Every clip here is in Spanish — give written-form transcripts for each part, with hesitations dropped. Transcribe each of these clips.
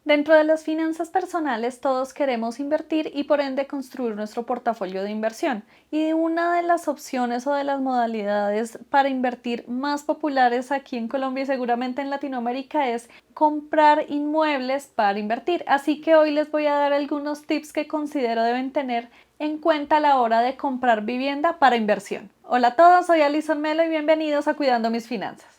Dentro de las finanzas personales todos queremos invertir y por ende construir nuestro portafolio de inversión. Y una de las opciones o de las modalidades para invertir más populares aquí en Colombia y seguramente en Latinoamérica es comprar inmuebles para invertir. Así que hoy les voy a dar algunos tips que considero deben tener en cuenta a la hora de comprar vivienda para inversión. Hola a todos, soy Alison Melo y bienvenidos a Cuidando mis Finanzas.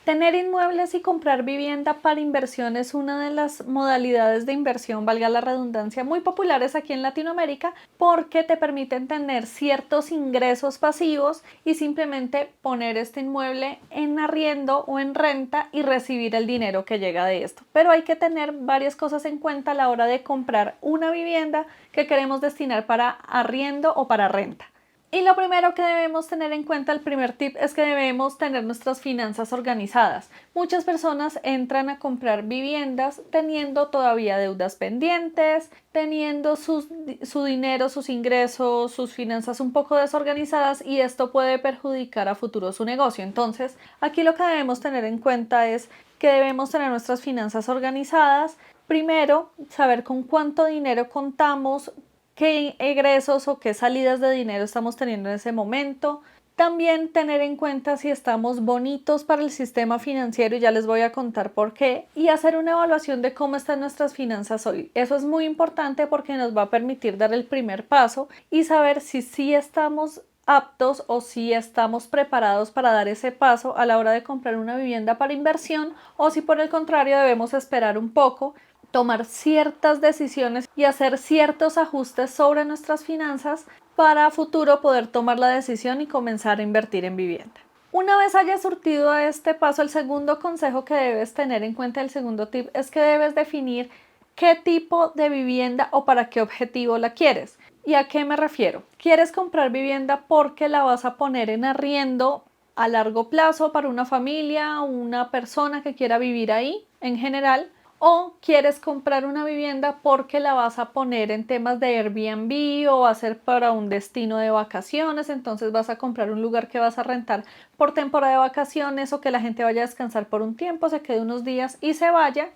Tener inmuebles y comprar vivienda para inversión es una de las modalidades de inversión, valga la redundancia, muy populares aquí en Latinoamérica porque te permiten tener ciertos ingresos pasivos y simplemente poner este inmueble en arriendo o en renta y recibir el dinero que llega de esto. Pero hay que tener varias cosas en cuenta a la hora de comprar una vivienda que queremos destinar para arriendo o para renta. Y lo primero que debemos tener en cuenta, el primer tip, es que debemos tener nuestras finanzas organizadas. Muchas personas entran a comprar viviendas teniendo todavía deudas pendientes, teniendo su dinero, sus ingresos, sus finanzas un poco desorganizadas y esto puede perjudicar a futuro su negocio. Entonces, aquí lo que debemos tener en cuenta es que debemos tener nuestras finanzas organizadas. Primero, saber con cuánto dinero contamos, qué egresos o qué salidas de dinero estamos teniendo en ese momento. También tener en cuenta si estamos bonitos para el sistema financiero, y ya les voy a contar por qué, y hacer una evaluación de cómo están nuestras finanzas hoy. Eso es muy importante porque nos va a permitir dar el primer paso y saber si sí estamos aptos o si estamos preparados para dar ese paso a la hora de comprar una vivienda para inversión o si por el contrario debemos esperar un poco, tomar ciertas decisiones y hacer ciertos ajustes sobre nuestras finanzas para a futuro poder tomar la decisión y comenzar a invertir en vivienda. Una vez hayas surtido este paso, el segundo consejo que debes tener en cuenta, el segundo tip, es que debes definir qué tipo de vivienda o para qué objetivo la quieres. ¿Y a qué me refiero? ¿Quieres comprar vivienda porque la vas a poner en arriendo a largo plazo para una familia o una persona que quiera vivir ahí en general? ¿O quieres comprar una vivienda porque la vas a poner en temas de Airbnb o va a ser para un destino de vacaciones? Entonces vas a comprar un lugar que vas a rentar por temporada de vacaciones o que la gente vaya a descansar por un tiempo, se quede unos días y se vaya.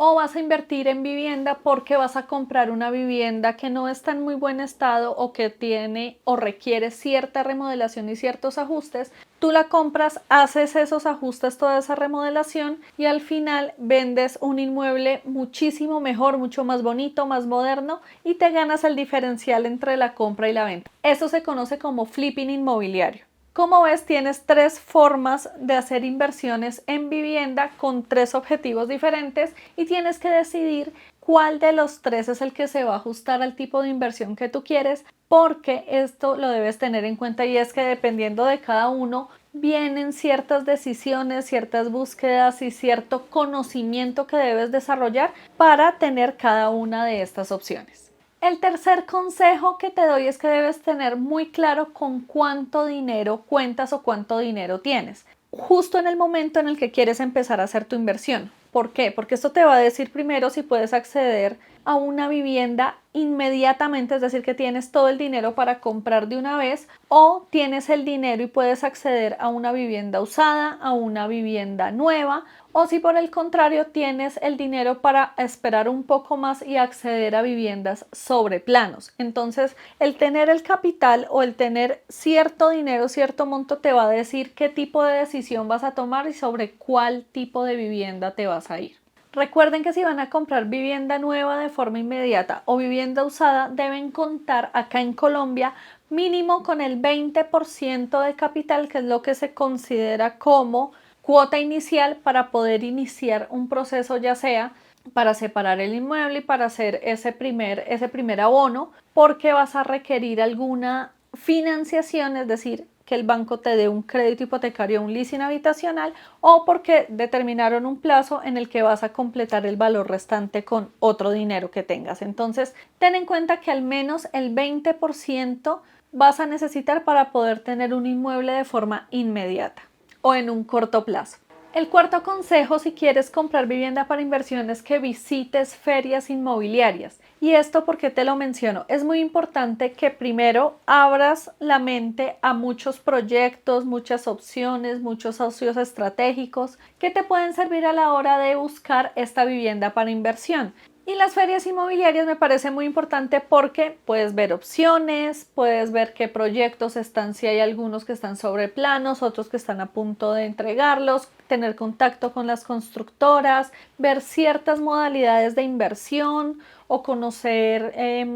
¿O vas a invertir en vivienda porque vas a comprar una vivienda que no está en muy buen estado o que tiene o requiere cierta remodelación y ciertos ajustes? Tú la compras, haces esos ajustes, toda esa remodelación y al final vendes un inmueble muchísimo mejor, mucho más bonito, más moderno y te ganas el diferencial entre la compra y la venta. Eso se conoce como flipping inmobiliario. Como ves, tienes tres formas de hacer inversiones en vivienda con tres objetivos diferentes y tienes que decidir cuál de los tres es el que se va a ajustar al tipo de inversión que tú quieres, porque esto lo debes tener en cuenta y es que dependiendo de cada uno vienen ciertas decisiones, ciertas búsquedas y cierto conocimiento que debes desarrollar para tener cada una de estas opciones. El tercer consejo que te doy es que debes tener muy claro con cuánto dinero cuentas o cuánto dinero tienes, justo en el momento en el que quieres empezar a hacer tu inversión. ¿Por qué? Porque esto te va a decir primero si puedes acceder a una vivienda inmediatamente, es decir, que tienes todo el dinero para comprar de una vez o tienes el dinero y puedes acceder a una vivienda usada, a una vivienda nueva o si por el contrario tienes el dinero para esperar un poco más y acceder a viviendas sobre planos. Entonces, el tener el capital o el tener cierto dinero, cierto monto te va a decir qué tipo de decisión vas a tomar y sobre cuál tipo de vivienda te vas a ir. Recuerden que si van a comprar vivienda nueva de forma inmediata o vivienda usada, deben contar acá en Colombia mínimo con el 20% de capital, que es lo que se considera como cuota inicial para poder iniciar un proceso, ya sea para separar el inmueble y para hacer ese primer abono, porque vas a requerir alguna financiación, es decir, que el banco te dé un crédito hipotecario, un leasing habitacional o porque determinaron un plazo en el que vas a completar el valor restante con otro dinero que tengas. Entonces, ten en cuenta que al menos el 20% vas a necesitar para poder tener un inmueble de forma inmediata o en un corto plazo. El cuarto consejo, si quieres comprar vivienda para inversión, es que visites ferias inmobiliarias. ¿Y esto por qué te lo menciono? Es muy importante que primero abras la mente a muchos proyectos, muchas opciones, muchos socios estratégicos que te pueden servir a la hora de buscar esta vivienda para inversión. Y las ferias inmobiliarias me parece muy importante porque puedes ver opciones, puedes ver qué proyectos están, si hay algunos que están sobre planos, otros que están a punto de entregarlos, tener contacto con las constructoras, ver ciertas modalidades de inversión o conocer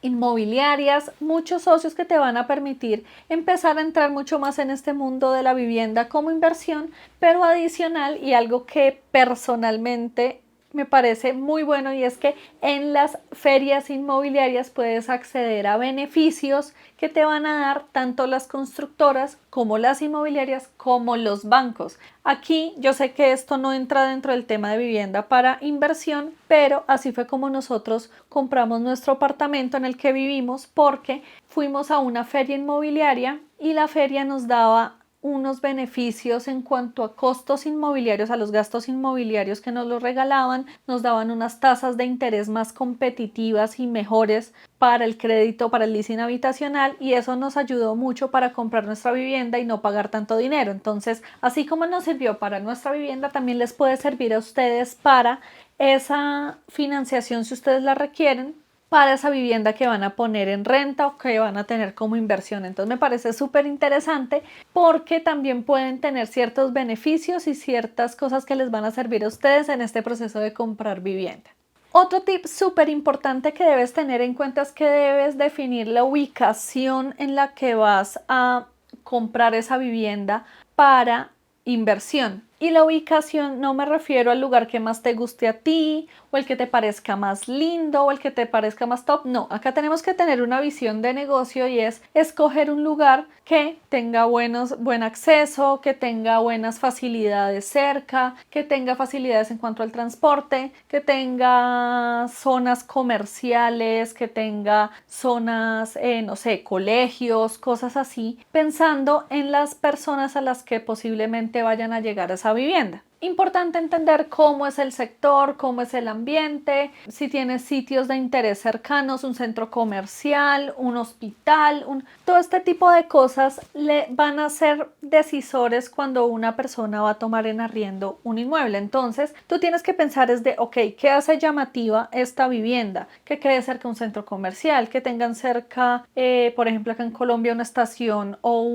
inmobiliarias, muchos socios que te van a permitir empezar a entrar mucho más en este mundo de la vivienda como inversión, pero adicional y algo que personalmente me parece muy bueno, y es que en las ferias inmobiliarias puedes acceder a beneficios que te van a dar tanto las constructoras como las inmobiliarias como los bancos. Aquí yo sé que esto no entra dentro del tema de vivienda para inversión, pero así fue como nosotros compramos nuestro apartamento en el que vivimos, porque fuimos a una feria inmobiliaria y la feria nos daba unos beneficios en cuanto a costos inmobiliarios, a los gastos inmobiliarios que nos los regalaban, nos daban unas tasas de interés más competitivas y mejores para el crédito, para el leasing habitacional, y eso nos ayudó mucho para comprar nuestra vivienda y no pagar tanto dinero. Entonces, así como nos sirvió para nuestra vivienda, también les puede servir a ustedes para esa financiación si ustedes la requieren, para esa vivienda que van a poner en renta o que van a tener como inversión. Entonces me parece súper interesante porque también pueden tener ciertos beneficios y ciertas cosas que les van a servir a ustedes en este proceso de comprar vivienda. Otro tip súper importante que debes tener en cuenta es que debes definir la ubicación en la que vas a comprar esa vivienda para inversión. Y la ubicación no me refiero al lugar que más te guste a ti, o el que te parezca más lindo, o el que te parezca más top. No, acá tenemos que tener una visión de negocio, y es escoger un lugar que tenga buen acceso, que tenga buenas facilidades cerca, que tenga facilidades en cuanto al transporte, que tenga zonas comerciales, que tenga zonas, no sé, colegios, cosas así, pensando en las personas a las que posiblemente vayan a llegar a esa vivienda. Importante entender cómo es el sector, cómo es el ambiente, si tienes sitios de interés cercanos, un centro comercial, un hospital, todo este tipo de cosas le van a ser decisores cuando una persona va a tomar en arriendo un inmueble. Entonces, tú tienes que pensar ok, ¿qué hace llamativa esta vivienda? Que quede cerca un centro comercial, que tengan cerca, por ejemplo, acá en Colombia, una estación o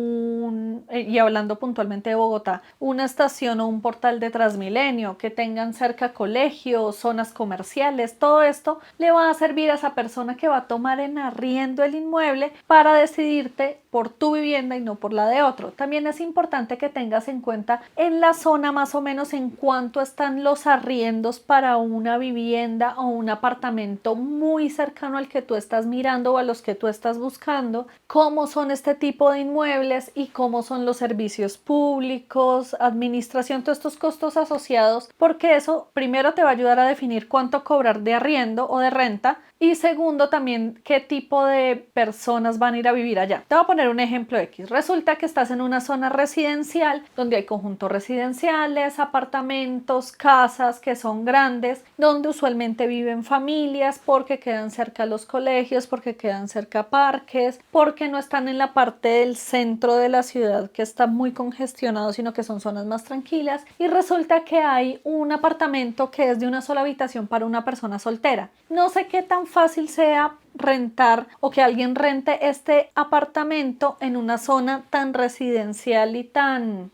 y hablando puntualmente de Bogotá, una estación o un portal de Transmilenio, que tengan cerca colegios, zonas comerciales. Todo esto le va a servir a esa persona que va a tomar en arriendo el inmueble para decidirte por tu vivienda y no por la de otro. También es importante que tengas en cuenta en la zona más o menos en cuánto están los arriendos para una vivienda o un apartamento muy cercano al que tú estás mirando o a los que tú estás buscando, cómo son este tipo de inmuebles y cómo son los servicios públicos, administración, todos estos costos asociados, porque eso primero te va a ayudar a definir cuánto cobrar de arriendo o de renta, y segundo también qué tipo de personas van a ir a vivir allá. Te voy a poner un ejemplo X. Resulta que estás en una zona residencial donde hay conjuntos residenciales, apartamentos, casas que son grandes, donde usualmente viven familias porque quedan cerca los colegios, porque quedan cerca parques, porque no están en la parte del centro de la ciudad que está muy congestionado, sino que son zonas más tranquilas, y resulta que hay un apartamento que es de una sola habitación para una persona soltera. No sé qué tan fácil sea rentar o que alguien rente este apartamento en una zona tan residencial y tan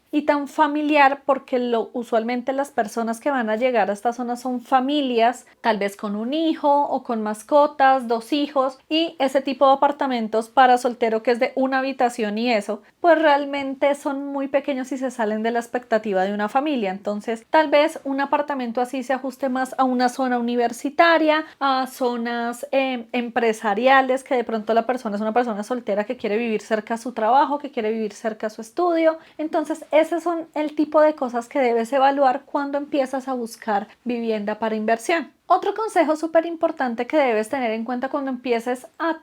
familiar, porque usualmente las personas que van a llegar a esta zona son familias, tal vez con un hijo o con mascotas, 2 hijos, y ese tipo de apartamentos para soltero que es de una habitación y eso, pues realmente son muy pequeños y se salen de la expectativa de una familia. Entonces tal vez un apartamento así se ajuste más a una zona universitaria, a zonas empresariales, que de pronto la persona es una persona soltera que quiere vivir cerca a su trabajo, que quiere vivir cerca a su estudio. Entonces esos son el tipo de cosas que debes evaluar cuando empiezas a buscar vivienda para inversión. Otro consejo súper importante que debes tener en cuenta cuando empieces a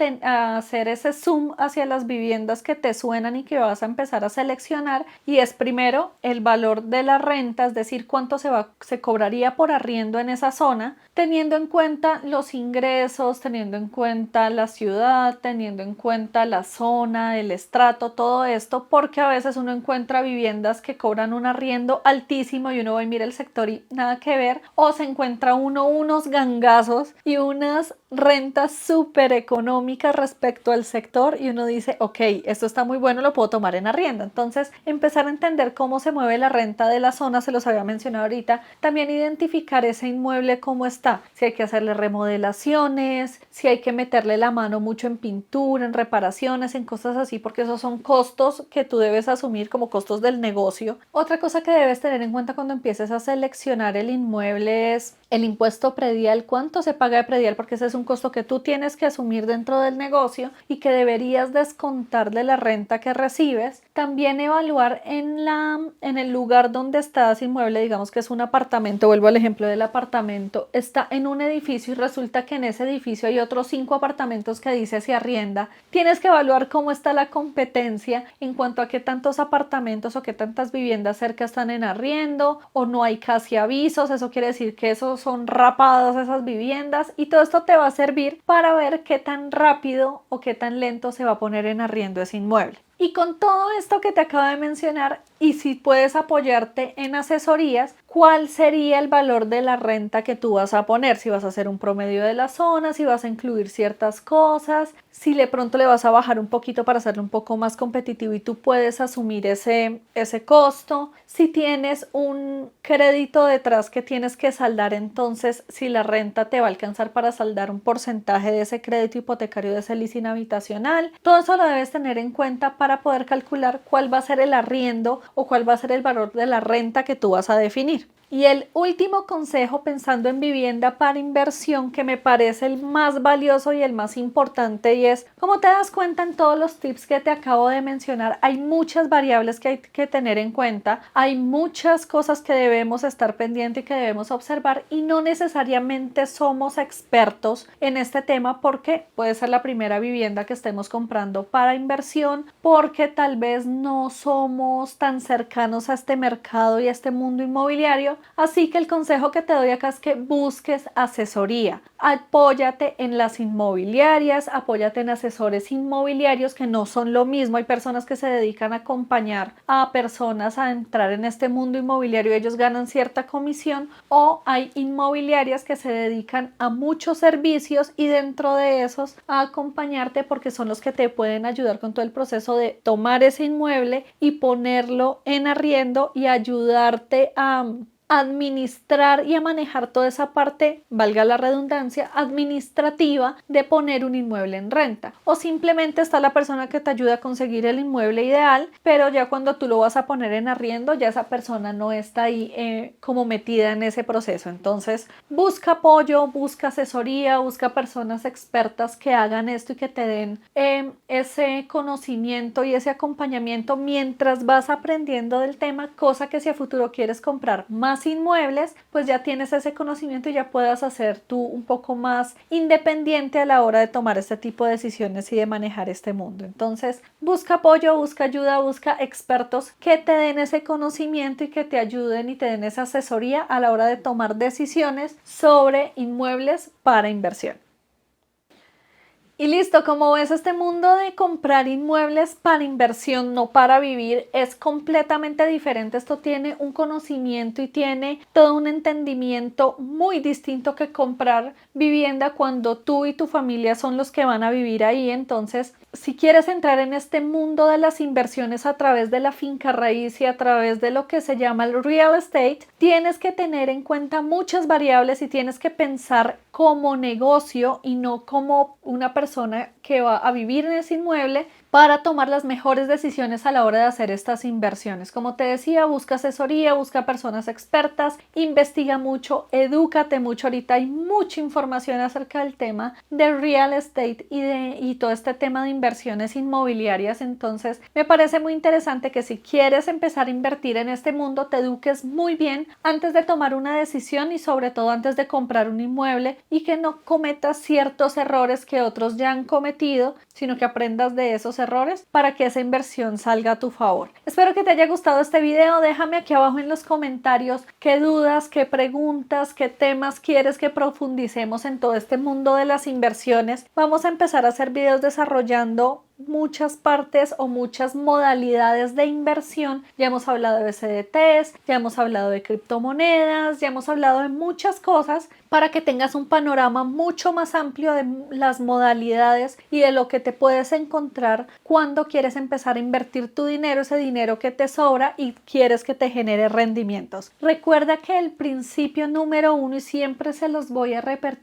hacer ese zoom hacia las viviendas que te suenan y que vas a empezar a seleccionar, y es primero el valor de la renta, es decir, cuánto se cobraría por arriendo en esa zona, teniendo en cuenta los ingresos, teniendo en cuenta la ciudad, teniendo en cuenta la zona, el estrato, todo esto, porque a veces uno encuentra viviendas que cobran un arriendo altísimo y uno va y mira el sector y nada que ver, o se encuentra unos gangazos y unas rentas súper económicas respecto al sector y uno dice, ok, esto está muy bueno, lo puedo tomar en arriendo. Entonces, empezar a entender cómo se mueve la renta de la zona, se los había mencionado ahorita, también identificar ese inmueble cómo está, si hay que hacerle remodelaciones, si hay que meterle la mano mucho en pintura, en reparaciones, en cosas así, porque esos son costos que tú debes asumir como costos del negocio. Otra cosa que debes tener en cuenta cuando empieces a seleccionar el inmueble es el impuesto predial, cuánto se paga de predial, porque ese es un costo que tú tienes que asumir dentro del negocio y que deberías descontar de la renta que recibes. También evaluar en el lugar donde está ese inmueble, digamos que es un apartamento, vuelvo al ejemplo del apartamento, está en un edificio y resulta que en ese edificio hay otros 5 apartamentos que dice se arrienda. Tienes que evaluar cómo está la competencia en cuanto a qué tantos apartamentos o qué tantas viviendas cerca están en arriendo o no hay casi avisos. Eso quiere decir que esos son rapadas esas viviendas, y todo esto te va a servir para ver qué tan rápido o qué tan lento se va a poner en arriendo ese inmueble. Y con todo esto que te acabo de mencionar, y si puedes apoyarte en asesorías, ¿cuál sería el valor de la renta que tú vas a poner? Si vas a hacer un promedio de la zona, si vas a incluir ciertas cosas, si de pronto le vas a bajar un poquito para hacerlo un poco más competitivo y tú puedes asumir ese costo. Si tienes un crédito detrás que tienes que saldar, entonces si la renta te va a alcanzar para saldar un porcentaje de ese crédito hipotecario, de ese leasing habitacional. Todo eso lo debes tener en cuenta para poder calcular cuál va a ser el arriendo o cuál va a ser el valor de la renta que tú vas a definir. Y el último consejo, pensando en vivienda para inversión, que me parece el más valioso y el más importante, y es, como te das cuenta en todos los tips que te acabo de mencionar, hay muchas variables que hay que tener en cuenta, hay muchas cosas que debemos estar pendientes y que debemos observar, y no necesariamente somos expertos en este tema porque puede ser la primera vivienda que estemos comprando para inversión, porque tal vez no somos tan cercanos a este mercado y a este mundo inmobiliario. Así que el consejo que te doy acá es que busques asesoría. Apóyate en las inmobiliarias, apóyate en asesores inmobiliarios que no son lo mismo. Hay personas que se dedican a acompañar a personas a entrar en este mundo inmobiliario, ellos ganan cierta comisión, o hay inmobiliarias que se dedican a muchos servicios y dentro de esos a acompañarte, porque son los que te pueden ayudar con todo el proceso de tomar ese inmueble y ponerlo en arriendo y ayudarte a administrar y a manejar toda esa parte, valga la redundancia, administrativa de poner un inmueble en renta. O simplemente está la persona que te ayuda a conseguir el inmueble ideal, pero ya cuando tú lo vas a poner en arriendo, ya esa persona no está ahí como metida en ese proceso. Entonces, busca apoyo, busca asesoría, busca personas expertas que hagan esto y que te den ese conocimiento y ese acompañamiento mientras vas aprendiendo del tema, cosa que si a futuro quieres comprar más inmuebles, pues ya tienes ese conocimiento y ya puedas hacer tú un poco más independiente a la hora de tomar este tipo de decisiones y de manejar este mundo. Entonces, busca apoyo, busca ayuda, busca expertos que te den ese conocimiento y que te ayuden y te den esa asesoría a la hora de tomar decisiones sobre inmuebles para inversión. Y listo, como ves, este mundo de comprar inmuebles para inversión, no para vivir, es completamente diferente. Esto tiene un conocimiento y tiene todo un entendimiento muy distinto que comprar vivienda cuando tú y tu familia son los que van a vivir ahí. Entonces, si quieres entrar en este mundo de las inversiones a través de la finca raíz y a través de lo que se llama el real estate, tienes que tener en cuenta muchas variables y tienes que pensar como negocio y no como una persona que va a vivir en ese inmueble, para tomar las mejores decisiones a la hora de hacer estas inversiones. Como te decía, busca asesoría, busca personas expertas, investiga mucho, edúcate mucho. Ahorita hay mucha información acerca del tema de real estate y todo este tema de inversiones inmobiliarias. Entonces, me parece muy interesante que si quieres empezar a invertir en este mundo, te eduques muy bien antes de tomar una decisión y sobre todo antes de comprar un inmueble, y que no cometas ciertos errores que otros ya han cometido, sino que aprendas de esos errores para que esa inversión salga a tu favor. Espero que te haya gustado este video. Déjame aquí abajo en los comentarios qué dudas, qué preguntas, qué temas quieres que profundicemos en todo este mundo de las inversiones. Vamos a empezar a hacer videos desarrollando muchas partes o muchas modalidades de inversión. Ya hemos hablado de CDTs, ya hemos hablado de criptomonedas, ya hemos hablado de muchas cosas para que tengas un panorama mucho más amplio de las modalidades y de lo que te puedes encontrar cuando quieres empezar a invertir tu dinero, ese dinero que te sobra y quieres que te genere rendimientos. Recuerda que el principio número uno, y siempre se los voy a repetir,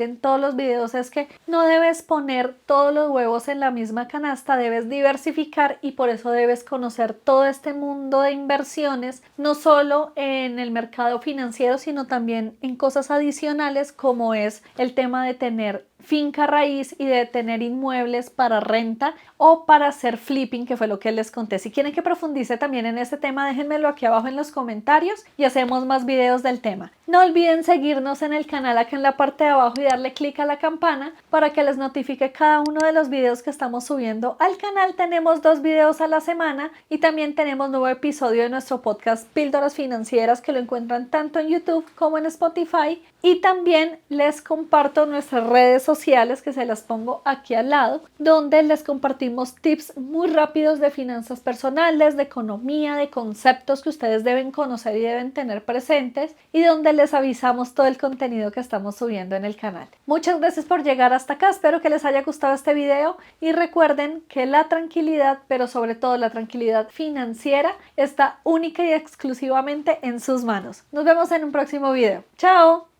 en todos los videos, es que no debes poner todos los huevos en la misma canasta, debes diversificar, y por eso debes conocer todo este mundo de inversiones, no solo en el mercado financiero, sino también en cosas adicionales como es el tema de tener finca raíz y de tener inmuebles para renta o para hacer flipping, que fue lo que les conté. Si quieren que profundice también en este tema, déjenmelo aquí abajo en los comentarios y hacemos más videos del tema. No olviden seguirnos en el canal aquí en la parte de abajo y darle clic a la campana para que les notifique cada uno de los videos que estamos subiendo al canal. Tenemos 2 videos a la semana y también tenemos nuevo episodio de nuestro podcast Píldoras Financieras, que lo encuentran tanto en YouTube como en Spotify, y también les comparto nuestras redes sociales, que se las pongo aquí al lado, donde les compartimos tips muy rápidos de finanzas personales, de economía, de conceptos que ustedes deben conocer y deben tener presentes, y donde les avisamos todo el contenido que estamos subiendo en el canal. Muchas gracias por llegar hasta acá, espero que les haya gustado este video y recuerden que la tranquilidad, pero sobre todo la tranquilidad financiera, está única y exclusivamente en sus manos. Nos vemos en un próximo video. ¡Chao!